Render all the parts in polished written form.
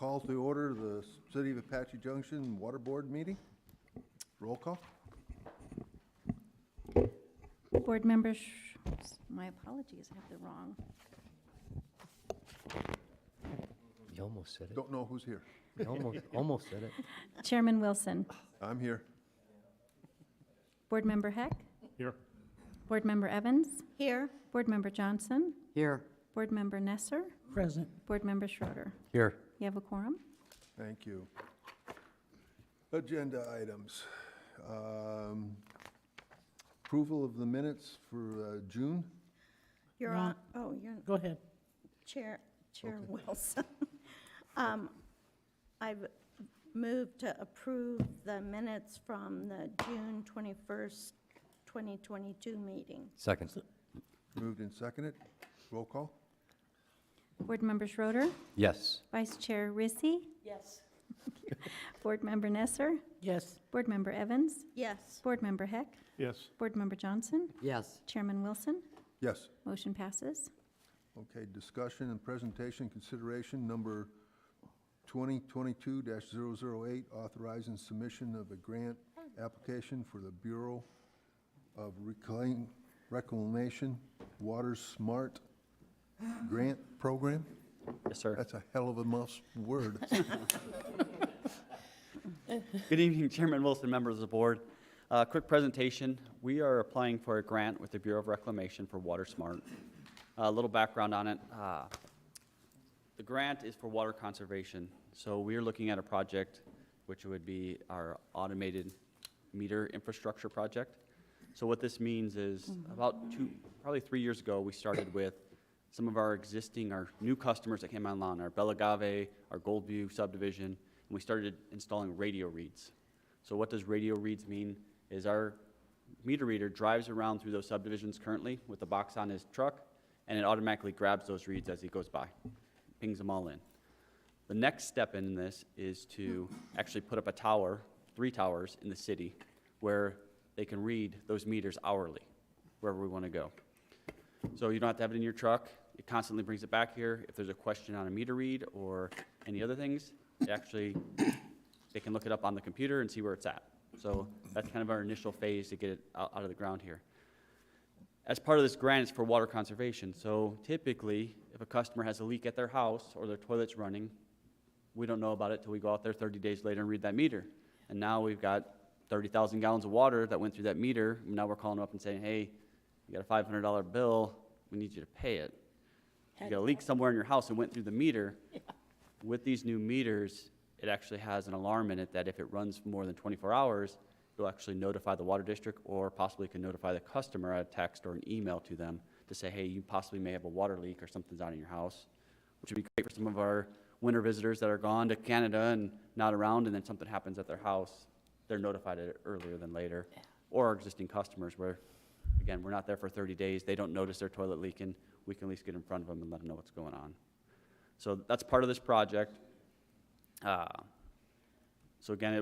call to order the City of Apache Junction Water Board meeting. Roll call. Board members, my apologies, I have the wrong. You almost said it. Don't know who's here. You almost said it. Chairman Wilson. I'm here. Board member Heck. Here. Board member Evans. Here. Board member Johnson. Here. Board member Nesser. Present. Board member Schroeder. Here. You have a quorum? Thank you. Agenda items. Approval of the minutes for June. You're on, oh, you're Go ahead. Chair Okay. Wilson. I've moved to approve the minutes from the June 21st, 2022 meeting. Second. Moved and seconded. Roll call. Board member Schroeder. Yes. Vice Chair Rissy. Yes. Board member Nesser. Yes. Board member Evans. Yes. Board member Heck. Yes. Board member Johnson. Yes. Chairman Wilson. Yes. Motion passes. Okay, discussion and presentation consideration number 2022-008, authorizing submission of a grant application for the Bureau of Reclamation Water Smart Grant Program. Yes, sir. That's a hell of a mouth word. Good evening, Chairman Wilson, members of the board. Quick presentation. We are applying for a grant with the Bureau of Reclamation for Water Smart. A little background on it. The grant is for water conservation. So we are looking at a project which would be our automated meter infrastructure project. So what this means is probably 3 years ago, we started with some of our new customers that came online, our Belagave, our Goldview subdivision, and we started installing radio reads. So what does radio reads mean is our meter reader drives around through those subdivisions currently with the box on his truck, and it automatically grabs those reads as he goes by, pings them all in. The next step in this is to actually put up a tower, 3 towers in the city, where they can read those meters hourly, wherever we want to go. So you don't have to have it in your truck. It constantly brings it back here. If there's a question on a meter read or any other things, they can look it up on the computer and see where it's at. So that's kind of our initial phase to get it out of the ground here. As part of this grant, it's for water conservation. So typically, if a customer has a leak at their house or their toilet's running, we don't know about it till we go out there 30 days later and read that meter. And now we've got 30,000 gallons of water that went through that meter. And now we're calling up and saying, hey, you got a $500 bill. We need you to pay it. You got a leak somewhere in your house and went through the meter. Yeah. With these new meters, it actually has an alarm in it that if it runs for more than 24 hours, it'll actually notify the water district or possibly can notify the customer a text or an email to them to say, hey, you possibly may have a water leak or something's out in your house, which would be great for some of our winter visitors that are gone to Canada and not around, and then something happens at their house. They're notified of it earlier than later. Yeah. Or our existing customers where, again, we're not there for 30 days. They don't notice their toilet leaking. We can at least get in front of them and let them know what's going on. So that's part of this project. So again,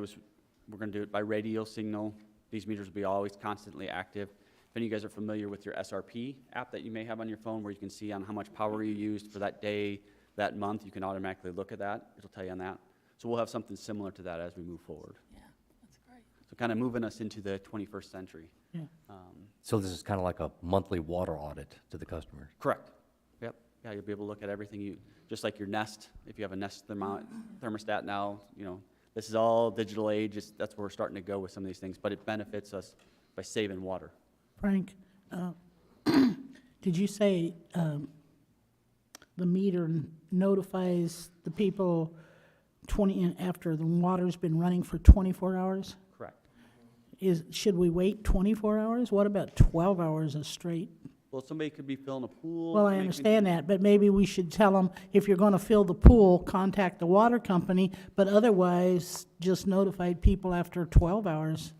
we're going to do it by radio signal. These meters will be always constantly active. If any of you guys are familiar with your SRP app that you may have on your phone where you can see on how much power you used for that day, that month, you can automatically look at that. It'll tell you on that. So we'll have something similar to that as we move forward. Yeah, that's great. So kind of moving us into the 21st century. Yeah. So this is kind of like a monthly water audit to the customers. Correct. Yep. Yeah, you'll be able to look at everything just like your Nest. If you have a Nest thermostat now, this is all digital age. That's where we're starting to go with some of these things, but it benefits us by saving water. Frank, did you say the meter notifies the people after the water's been running for 24 hours? Correct. Should we wait 24 hours? What about 12 hours straight? Well, somebody could be filling a pool. Well, I understand that, but maybe we should tell them, if you're going to fill the pool, contact the water company, but otherwise, just notify people after 12 hours.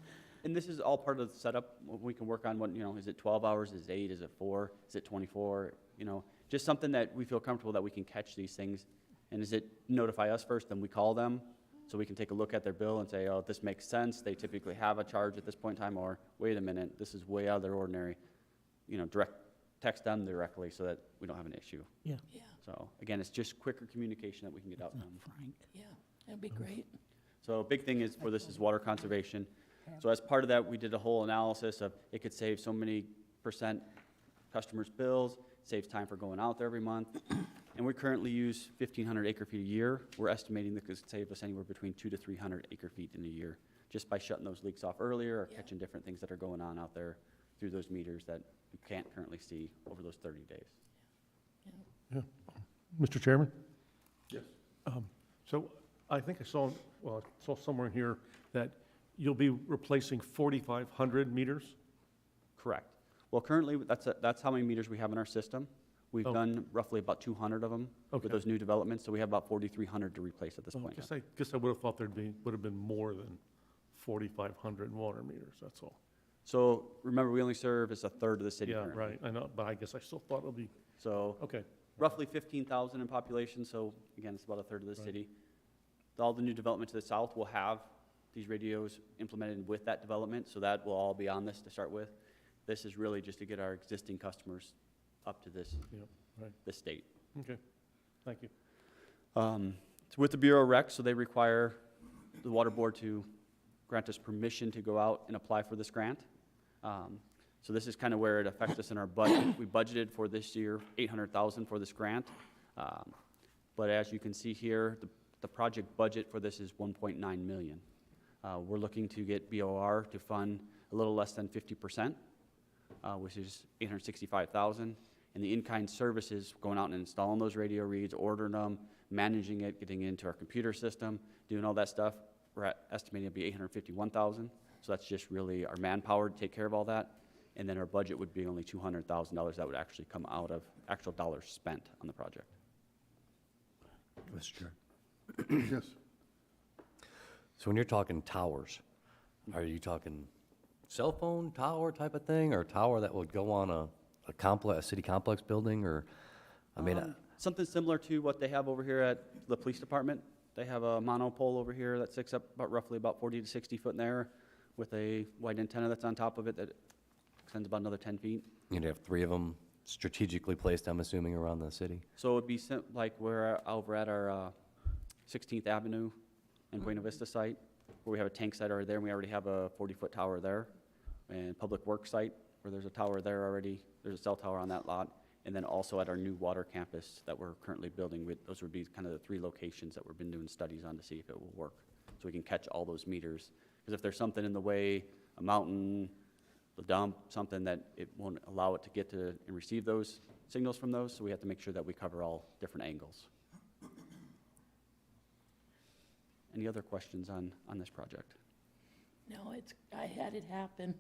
And this is all part of the setup. We can work on what, is it 12 hours, is it 8, is it 4, is it 24? Just something that we feel comfortable that we can catch these things. And is it notify us first, then we call them, so we can take a look at their bill and say, oh, this makes sense. They typically have a charge at this point in time, or wait a minute, this is way out of their ordinary. Direct text them directly so that we don't have an issue. Yeah. Yeah, So again, it's just quicker communication that we can get out to them. Frank. yeah, that'd be great. So a big thing is for this is water conservation. So as part of that, we did a whole analysis of it could save so many % customers' bills, saves time for going out there every month. And we currently use 1,500 acre feet a year. We're estimating that could save us anywhere between 200 to 300 acre feet in a year, just by shutting those leaks off earlier or Yeah. catching different things that are going on out there through those meters that you can't currently see over those 30 days. Mr. Chairman? Yes. So I think I saw, well, I saw somewhere in here that you'll be replacing 4,500 meters? Correct. Well, currently, that's how many meters we have in our system. We've Oh. done roughly about 200 of them Okay. with those new developments, so we have about 4,300 to replace at this Well, point. guess I would have thought would have been more than 4,500 water meters, that's all. So remember, we only serve as a third of the city Yeah, currently. right, I know, but I guess I still thought it would be, So okay. roughly 15,000 in population, so again, it's about a third of the Right. city. All the new development to the south will have these radios implemented with that development, so that will all be on this to start with. This is really just to get our existing customers up to this, Yeah, right. this state. Okay, thank you. It's with the Bureau of Rec, so they require the water board to grant us permission to go out and apply for this grant. So this is kind of where it affects us in our budget. We budgeted for this year 800,000 for this grant. But as you can see here, the project budget for this is 1.9 million. We're looking to get BOR to fund a little less than 50%, which is 865,000. And the in-kind services, going out and installing those radio reads, ordering them, managing it, getting into our computer system, doing all that stuff, we're estimating it'd be 851,000. So that's just really our manpower to take care of all that. And then our budget would be only $200,000 that would actually come out of actual dollars spent on the project. Mr. Chair. Yes. So when you're talking towers, are you talking cell phone tower type of thing, or a tower that would go on a complex, a city complex building, or, I mean, Something similar to what they have over here at the police department. They have a monopole over here that sticks up roughly about 40 to 60 foot in the air with a wide antenna that's on top of it that extends about another 10 feet. you'd have 3 of them strategically placed, I'm assuming, around the city? So it'd be like we're over at our 16th Avenue and Buena Vista site, where we have a tank site already there, and we already have a 40-foot tower there. And Public Works site, where there's a tower there already, there's a cell tower on that lot. And then also at our new water campus that we're currently building, those would be kind of the 3 locations that we've been doing studies on to see if it will work. So we can catch all those meters. Because if there's something in the way, a mountain, the dump, something that it won't allow it to get to and receive those signals from those, so we have to make sure that we cover all different angles. Any other questions on this project? No, I had it happen.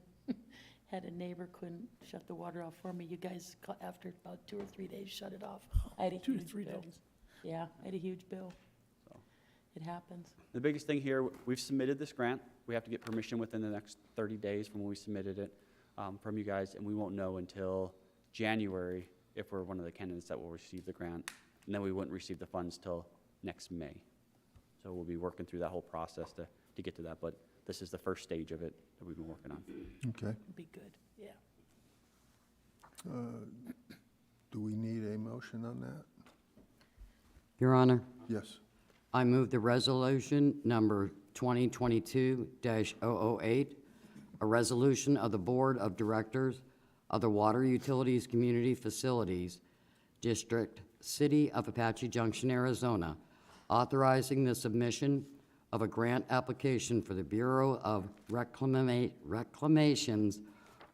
Had a neighbor couldn't shut the water off for me. You guys, after about 2 or 3 days, shut it off. I had a 2 to huge 3 bill. days. Yeah, I had a huge bill. So. It happens. The biggest thing here, we've submitted this grant. We have to get permission within the next 30 days from when we submitted it from you guys, and we won't know until January if we're one of the candidates that will receive the grant. And then we wouldn't receive the funds till next May. So we'll be working through that whole process to get to that, but this is the first stage of it that we've been working on. Okay. It'd be good, yeah. Do we need a motion on that? Your Honor, Yes. I move the resolution number 2022-008, a resolution of the Board of Directors of the Water Utilities Community Facilities District, City of Apache Junction, Arizona, authorizing the submission of a grant application for the Bureau of Reclamation's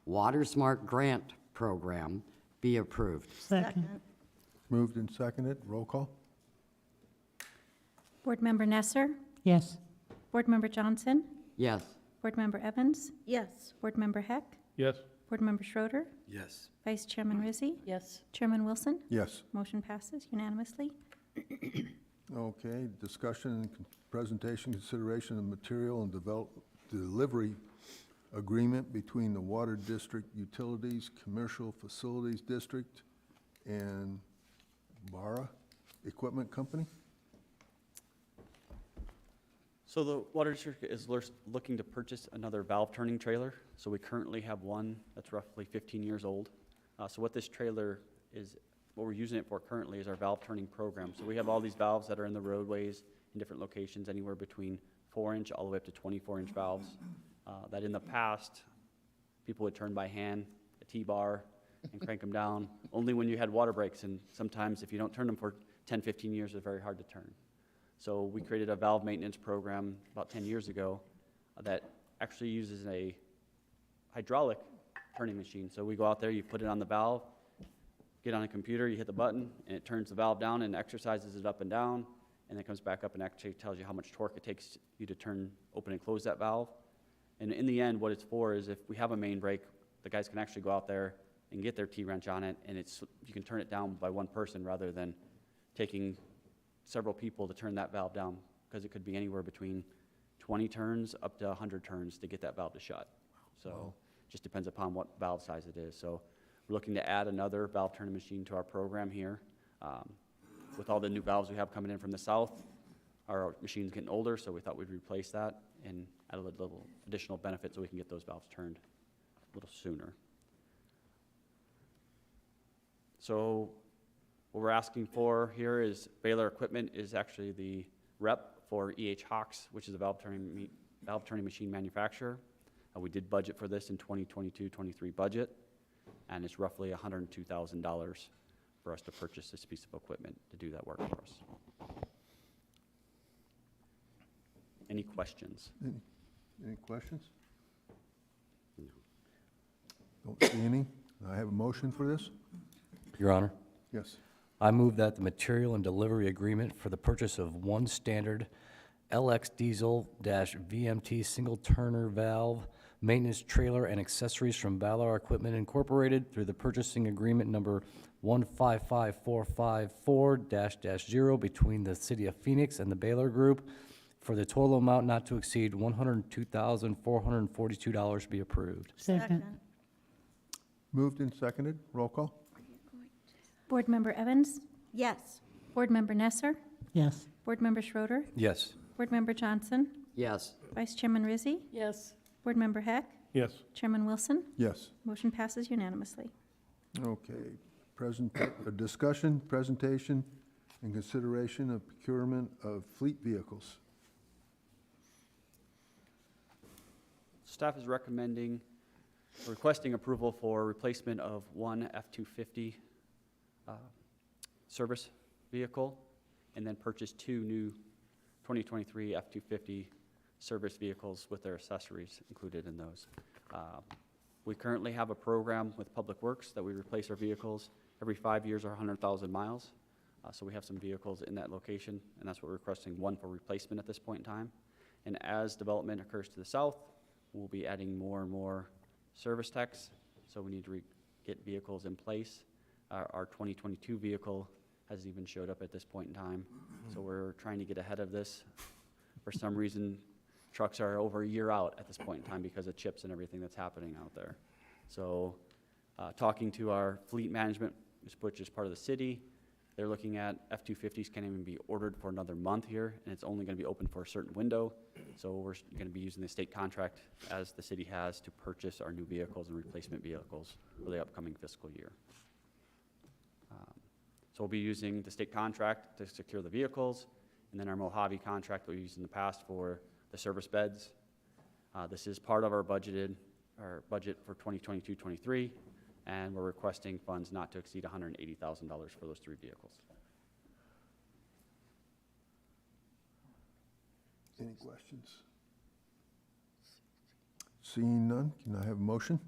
Water Smart Grant Program be approved. Second. Moved and seconded. Roll call? Board Member Nesser, Yes. Board Member Johnson, Yes. Board Member Evans, Yes. Board Member Heck, Yes, Board Member Schroeder, Yes. Vice Chairman Rizzi, Yes, Chairman Wilson. Yes. Motion passes unanimously. Okay, discussion and presentation, consideration of material and delivery agreement between the Water District Utilities Commercial Facilities District and Barra Equipment Company? So the Water District is looking to purchase another valve turning trailer. So we currently have one that's roughly 15 years old. So what this trailer is, what we're using it for currently is our valve turning program. So we have all these valves that are in the roadways in different locations, anywhere between 4-inch all the way up to 24-inch valves, that in the past, people would turn by hand, a T-bar, and crank them down, only when you had water breaks, and sometimes if you don't turn them for 10, 15 years, they're very hard to turn. So we created a valve maintenance program about 10 years ago that actually uses a hydraulic turning machine. So we go out there, you put it on the valve, get on a computer, you hit the button, and it turns the valve down and exercises it up and down, and then comes back up and actually tells you how much torque it takes you to turn, open and close that valve. And in the end, what it's for is if we have a main break, the guys can actually go out there and get their T-wrench on it, and you can turn it down by one person rather than taking several people to turn that valve down, because it could be anywhere between 20 turns up to 100 turns to get that valve to shut. So just depends upon what valve size it is. So we're looking to add another valve turning machine to our program here. With all the new valves we have coming in from the south, our machine's getting older, so we thought we'd replace that and add a little additional benefit so we can get those valves turned a little sooner. So what we're asking for here is Baylor Equipment is actually the rep for E.H. Hawks, which is a valve turning machine manufacturer. We did budget for this in 2022-23 budget, and it's roughly $102,000 for us to purchase this piece of equipment to do that work for us. Any questions? Any questions? Don't see any. I have a motion for this? Your Honor, Yes. I move that the material and delivery agreement for the purchase of one standard LX diesel-VMT single-turner valve maintenance trailer and accessories from Valor Equipment Incorporated through the purchasing agreement number 155454-0 between the City of Phoenix and the Baylor Group for the total amount not to exceed $102,442 be approved. Second. Moved and seconded. Roll call? Board Member Evans? Yes. Board Member Nesser? Yes. Board Member Schroeder? Yes. Board Member Johnson? Yes. Vice Chairman Rizzi? Yes. Board Member Heck? Yes. Chairman Wilson? Yes. Motion passes unanimously. Okay. Discussion, presentation, and consideration of procurement of fleet vehicles. Staff is requesting approval for replacement of one F-250 service vehicle, and then purchase two new 2023 F-250 service vehicles with their accessories included in those. We currently have a program with Public Works that we replace our vehicles every 5 years or 100,000 miles. So we have some vehicles in that location, and that's what we're requesting, one for replacement at this point in time. And as development occurs to the south, we'll be adding more and more service techs, so we need to get vehicles in place. Our 2022 vehicle hasn't even showed up at this point in time, so we're trying to get ahead of this. For some reason, trucks are over a year out at this point in time because of chips and everything that's happening out there. So talking to our fleet management, which is part of the city, they're looking at F-250s can't even be ordered for another month here, and it's only going to be open for a certain window. So we're going to be using the state contract as the city has to purchase our new vehicles and replacement vehicles for the upcoming fiscal year. So we'll be using the state contract to secure the vehicles, and then our Mojave contract that we used in the past for the service beds. This is part of our budget for 2022-23, and we're requesting funds not to exceed $180,000 for those three vehicles. Any questions? Seeing none, can I have a motion?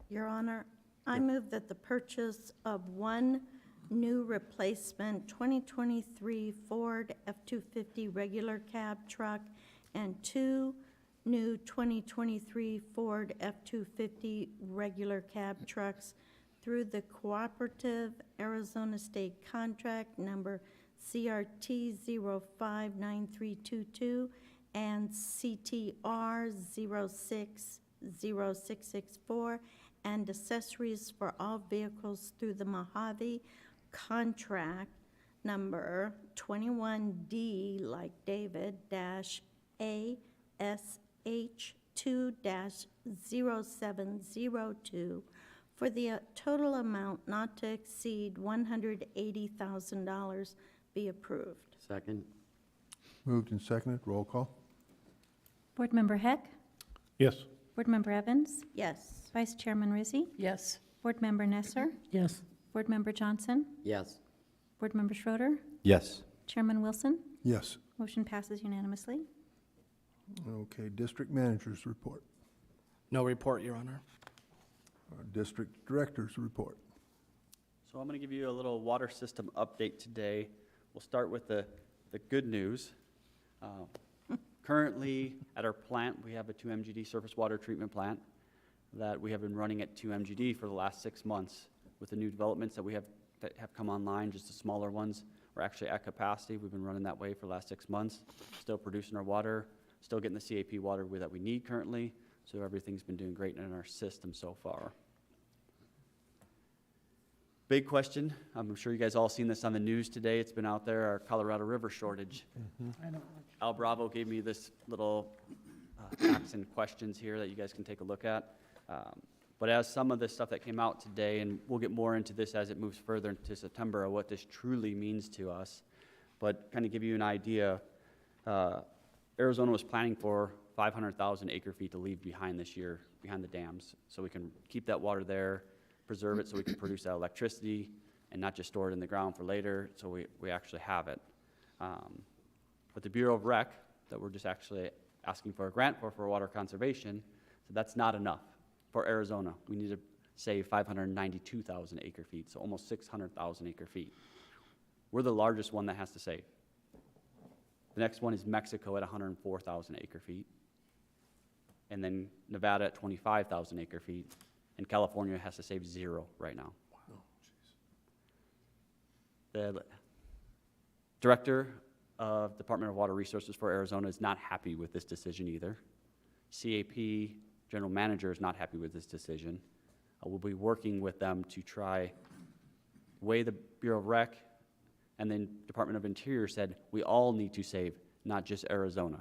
Your Honor, I move that the purchase of one new replacement 2023 Ford F-250 regular cab truck and two new 2023 Ford F-250 regular cab trucks through the Cooperative Arizona State Contract Number CRT 059322 and CTR 060664, and accessories for all vehicles through the Mojave Contract Number 21D, like David, -ASH2-0702 for the total amount not to exceed $180,000 be approved. Second? Moved and seconded, roll call. Board Member Heck, Yes. Board Member Evans, Yes. Vice Chairman Rizzi, Yes. Board Member Nesser, Yes. Board Member Johnson, Yes. Board Member Schroeder, Yes. Chairman Wilson. Yes. Motion passes unanimously. Okay, district managers report. No report, Your Honor. District directors report. So I'm going to give you a little water system update today. We'll start with the good news. Currently, at our plant, we have a 2 MGD surface water treatment plant that we have been running at 2 MGD for the last 6 months. With the new developments that have come online, just the smaller ones, we're actually at capacity. We've been running that way for the last 6 months, still producing our water, still getting the CAP water that we need currently, so everything's been doing great in our system so far. Big question, I'm sure you guys all seen this on the news today, it's been out there, our Colorado River shortage. Al Bravo gave me this little facts and questions here that you guys can take a look at. But as some of the stuff that came out today, and we'll get more into this as it moves further into September, of what this truly means to us, but kind of give you an idea, Arizona was planning for 500,000 acre feet to leave behind this year, behind the dams, so we can keep that water there, preserve it so we can produce that electricity and not just store it in the ground for later, so we actually have it. But the Bureau of Rec, that we're just actually asking for a grant for water conservation, so that's not enough for Arizona. We need to save 592,000 acre feet, so almost 600,000 acre feet. We're the largest one that has to save. The next one is Mexico at 104,000 acre feet, and then Nevada at 25,000 acre feet, and California has to save 0 right now. The director of Department of Water Resources for Arizona is not happy with this decision either. CAP general manager is not happy with this decision. We'll be working with them to try weigh the Bureau of Rec, and then Department of Interior said we all need to save, not just Arizona.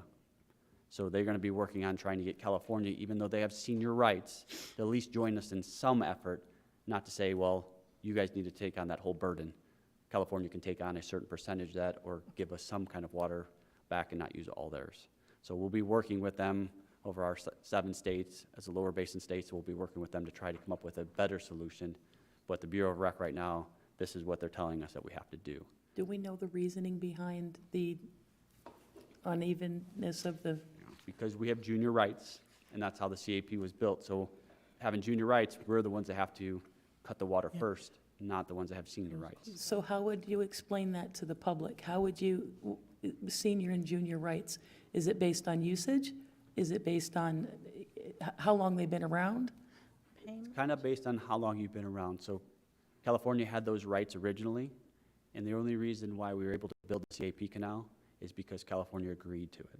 So they're going to be working on trying to get California, even though they have senior rights, to at least join us in some effort, not to say, well, you guys need to take on that whole burden. California can take on a certain percentage of that or give us some kind of water back and not use all theirs. So we'll be working with them over our 7 states. As the lower basin states, we'll be working with them to try to come up with a better solution. But the Bureau of Rec right now, this is what they're telling us that we have to do. Do we know the reasoning behind the unevenness of the, Because we have junior rights, and that's how the CAP was built. So having junior rights, we're the ones that have to cut the water first, not the ones that have senior rights. so how would you explain that to the public? How would you, senior and junior rights, is it based on usage? Is it based on how long they've been around? It's kind of based on how long you've been around. So California had those rights originally, and the only reason why we were able to build the CAP canal is because California agreed to it.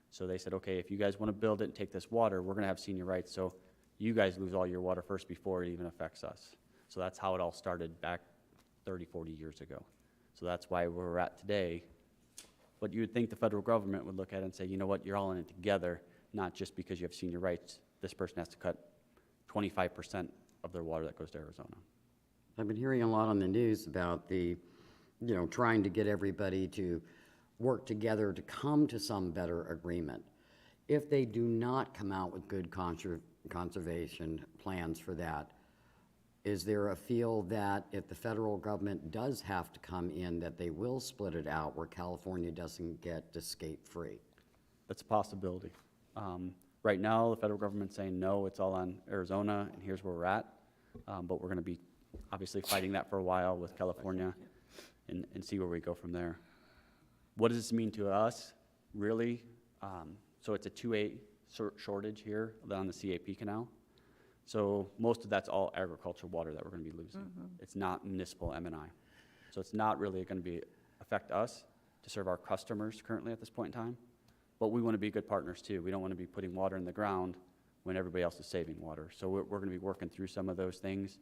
So they said, okay, if you guys want to build it and take this water, we're going to have senior rights, so you guys lose all your water first before it even affects us. So that's how it all started back 30, 40 years ago. So that's why we're at today. But you would think the federal government would look at it and say, you know what, you're all in it together, not just because you have senior rights. This person has to cut 25% of their water that goes to Arizona. I've been hearing a lot on the news about the, trying to get everybody to work together to come to some better agreement. If they do not come out with good conservation plans for that, is there a feel that if the federal government does have to come in, that they will split it out where California doesn't get to skate free? That's a possibility. Right now, the federal government's saying, no, it's all on Arizona, and here's where we're at. But we're going to be obviously fighting that for a while with California and see where we go from there. What does this mean to us, really? So it's a 2A shortage here on the CAP canal. So most of that's all agricultural water that we're going to be losing. It's not municipal M&I. So it's not really going to affect us to serve our customers currently at this point in time. But we want to be good partners too. We don't want to be putting water in the ground when everybody else is saving water. So we're going to be working through some of those things.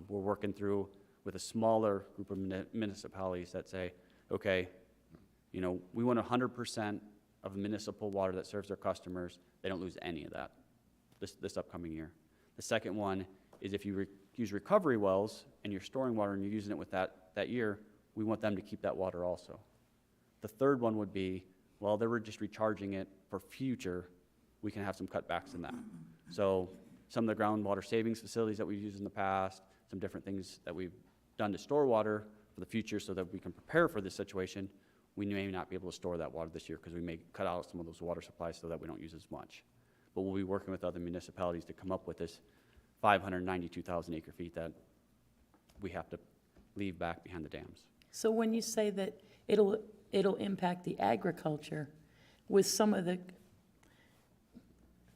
We're working through with a smaller group of municipalities that say, okay, we want 100% of municipal water that serves their customers. They don't lose any of that this upcoming year. The second one is if you use recovery wells and you're storing water and you're using it with that year, we want them to keep that water also. The third one would be, well, they were just recharging it for future, we can have some cutbacks in that. So some of the groundwater savings facilities that we've used in the past, some different things that we've done to store water for the future so that we can prepare for this situation, we may not be able to store that water this year because we may cut out some of those water supplies so that we don't use as much. But we'll be working with other municipalities to come up with this 592,000 acre feet that we have to leave back behind the dams. So when you say that it'll impact the agriculture, with some of the,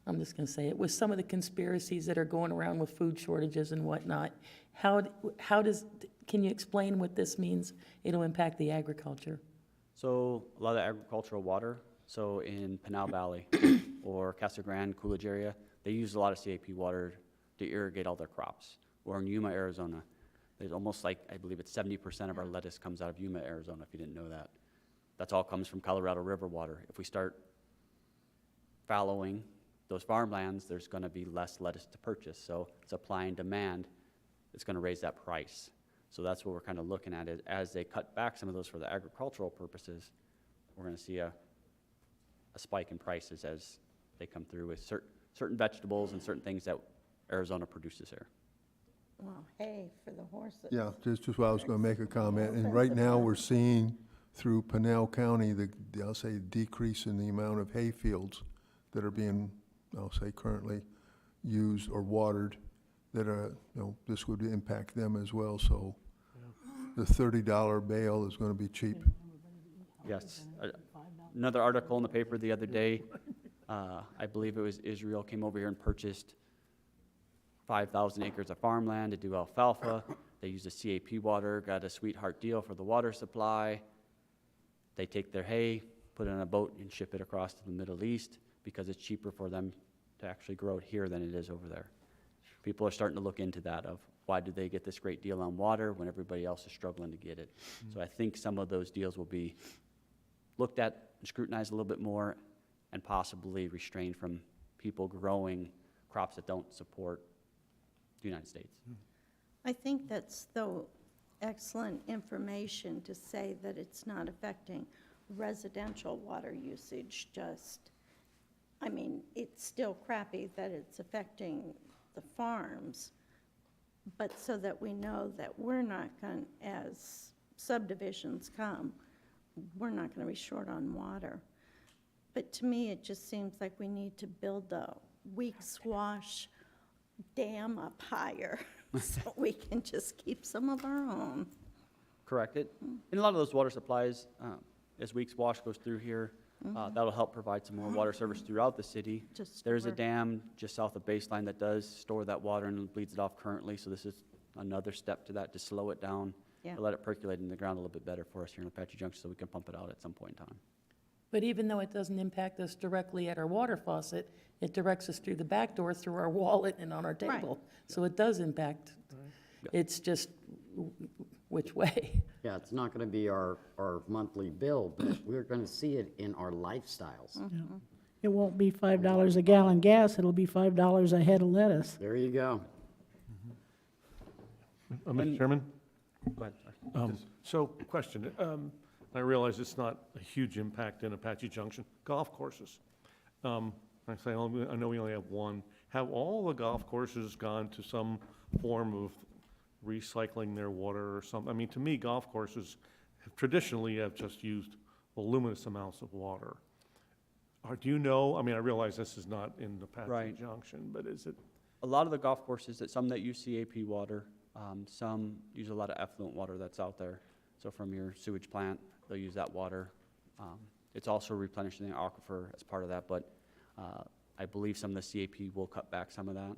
I'm just gonna say it, with some of the conspiracies that are going around with food shortages and whatnot, can you explain what this means, it'll impact the agriculture? So a lot of the agricultural water, so in Pinal Valley or Casa Grande, Coolidge area, they use a lot of CAP water to irrigate all their crops. Or in Yuma, Arizona, there's almost like, I believe it's 70% of our lettuce comes out of Yuma, Arizona, if you didn't know that. That's all comes from Colorado River water. If we start fallowing those farmlands, there's gonna be less lettuce to purchase. So supply and demand, it's gonna raise that price. So that's what we're kind of looking at, is as they cut back some of those for the agricultural purposes, we're gonna see a spike in prices as they come through with certain vegetables and certain things that Arizona produces here. Well, hay for the horses. Yeah, just what I was gonna make a comment, and right now, we're seeing through Pinal County, I'll say, decrease in the amount of hay fields that are being, I'll say, currently used or watered, that are, this would impact them as well, so the $30 bale is gonna be cheap. Yes. Another article in the paper the other day, I believe it was Israel, came over here and purchased 5,000 acres of farmland to do alfalfa. They used a CAP water, got a sweetheart deal for the water supply. They take their hay, put it on a boat, and ship it across to the Middle East because it's cheaper for them to actually grow it here than it is over there. People are starting to look into that, of why did they get this great deal on water when everybody else is struggling to get it. So I think some of those deals will be looked at and scrutinized a little bit more, and possibly restrained from people growing crops that don't support the United States. I think that's, though, excellent information to say that it's not affecting residential water usage, just, I mean, it's still crappy that it's affecting the farms, but so that we know that we're not going, as subdivisions come, we're not going to be short on water. But to me, it just seems like we need to build a weak swash dam up higher so we can just keep some of our own. Correct. And a lot of those water supplies, as Weeks Wash goes through here, that'll help provide some more water service throughout the city. Just There's a work. dam just south of Baseline that does store that water and bleeds it off currently, so this is another step to that, to slow it down, Yeah. to let it percolate in the ground a little bit better for us here in Apache Junction so we can pump it out at some point in time. But even though it doesn't impact us directly at our water faucet, it directs us through the back door, through our wallet, and on our Right. table. So it does impact. It's just which way. Yeah, it's not gonna be our monthly bill, but we're gonna see it in our lifestyles. It won't be $5 a gallon gas, it'll be $5 a head of lettuce. There you go. Mr. Chairman? Go ahead, sorry. So, question, I realize it's not a huge impact in Apache Junction, golf courses. I know we only have one. Have all the golf courses gone to some form of recycling their water or something? I mean, to me, golf courses traditionally have just used voluminous amounts of water. Do you know, I mean, I realize this is not in Apache Right. Junction, but is it? A lot of the golf courses, some that use CAP water, some use a lot of effluent water that's out there. So from your sewage plant, they'll use that water. It's also replenishing the aquifer as part of that, but I believe some of the CAP will cut back some of that.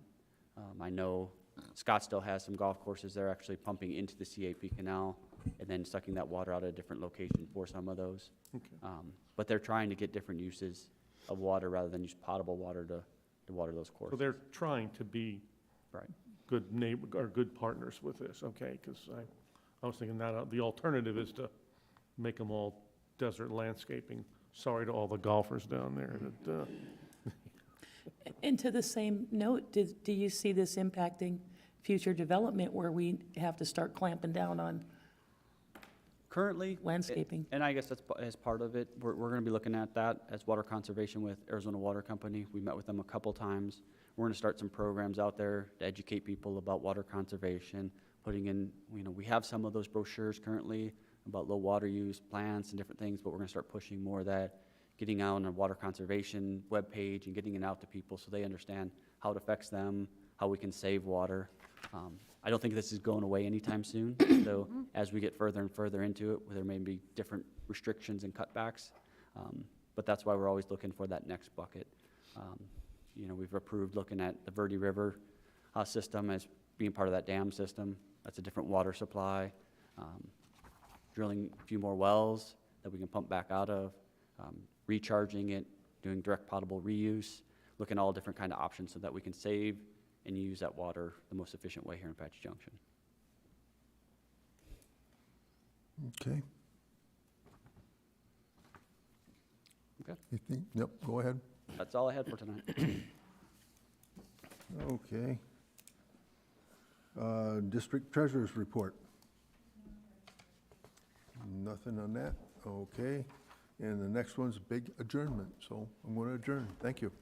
I know Scottsdale has some golf courses, they're actually pumping into the CAP canal and then sucking that water out at a different location for some of those. Okay. But they're trying to get different uses of water rather than use potable water to water those courses. So they're trying to be Right. good neighbor, or good partners with this, okay? Because I was thinking that the alternative is to make them all desert landscaping. Sorry to all the golfers down there that, And to the same note, do you see this impacting future development where we have to start clamping down on Currently. landscaping? And I guess that's as part of it, we're gonna be looking at that as water conservation with Arizona Water Company. We met with them a couple times. We're gonna start some programs out there to educate people about water conservation, putting in, we have some of those brochures currently about low water use plants and different things, but we're gonna start pushing more of that, getting out on a water conservation webpage and getting it out to people so they understand how it affects them, how we can save water. I don't think this is going away anytime soon, so as we get further and further into it, there may be different restrictions and cutbacks, but that's why we're always looking for that next bucket. We've approved looking at the Verde River system as being part of that dam system. That's a different water supply. Drilling a few more wells that we can pump back out of, recharging it, doing direct potable reuse, looking at all different kind of options so that we can save and use that water the most efficient way here in Apache Junction. Okay. Okay. You think, yep, go ahead. That's all I had for tonight. Okay. District Treasurer's Report. Nothing on that, okay. And the next one's big adjournment, so I'm going to adjourn. Thank you.